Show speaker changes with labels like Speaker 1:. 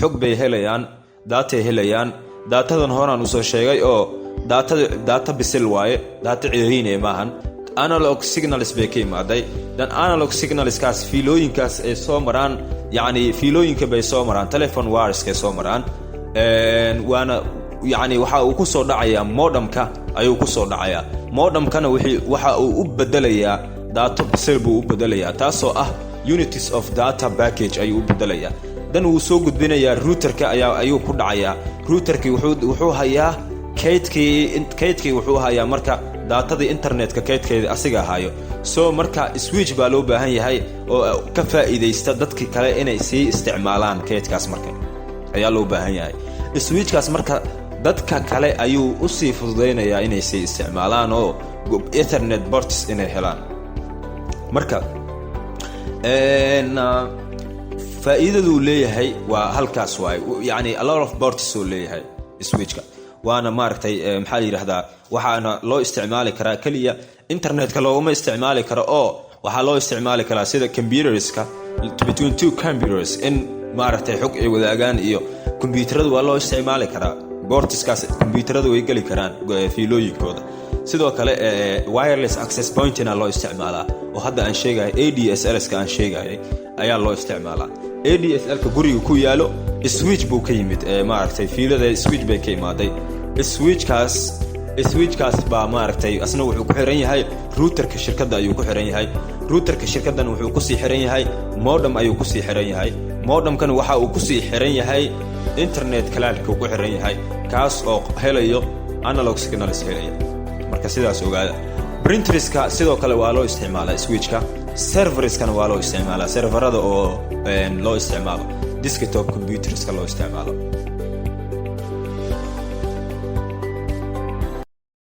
Speaker 1: xog bay helayaan, daatay helayaan. daatadan horaan usoo sheegay oo daata bisil waaye, daata ceeriine maahan. analog signals bay ka imaaday. dan analog signalskaas fiilooyinkaas ay soo maraan, yacni fiilooyinka bay soo maraan, telephone wireskay soo maraan. waana yacni waxa uu ku soo dhacayaa modemka ayuu ku soo dhacayaa. modemkana waxa uu u bedelayaa daato bisil buu u bedelayaa, taasoo ah unities of data package ayuu u bedelayaa. dan wuu soo gudbinayaa routerka ayuu ku dhacayaa. routerkii wuxuu hayaa kaydkii wuxuu hayaa marka daatadii internetka kaydkeeda asiga hayo. so marka switch baa loo baahan yahay oo ka faa'iideysta dadkii kale inay sii isticmaalaan kaydkaas marka ayaa loo baahan yahay. switchkaas marka dadka kale ayuu u sii fududeynayaa inay sii isticmaalaan oo ethernet ports inay helaan. marka faa'iidadu leeyahay waa halkaas waay, yacni a lot of ports uu leeyahay switchka. waana maaragtay maxaa yidhaahdaa, waxaana loo isticmaali karaa keliya internetka looguma isticmaali karo, oo waxaa loo isticmaali karaa sida computerska, between two computers in maaragtay xog ay wadaagaan, iyo kombiyuutaradu waa loo isticmaali karaa. boortiskaas kombiyuutaradu way geli karaan fiilooyinkooda. sidoo kale wireless access pointina loo isticmaalaa, oo hadda aan sheegaya ADSL-ska aan sheegayay ayaa loo isticmaalaa. ADSL-ka guriga ku yaalo switch buu ka yimid, maaragtay fiilada switch bay ka imaaday. switchkaas baa maaragtay asna wuxuu ku xiran yahay routerka shirkadda ayuu ku xiran yahay. routerka shirkaddan wuxuu ku sii xiran yahay modem ayuu ku sii xiran yahay. modemkan waxa uu ku sii xiran yahay internet cloudka ku xiran yahay, kaas oo helayo analog signals helaya. marka sidaas ogaada. printerska sidoo kale waa loo isticmaalaa switchka. serverskana waa loo isticmaalaa, serverada oo loo isticmaalo desktop computerska loo isticmaalo.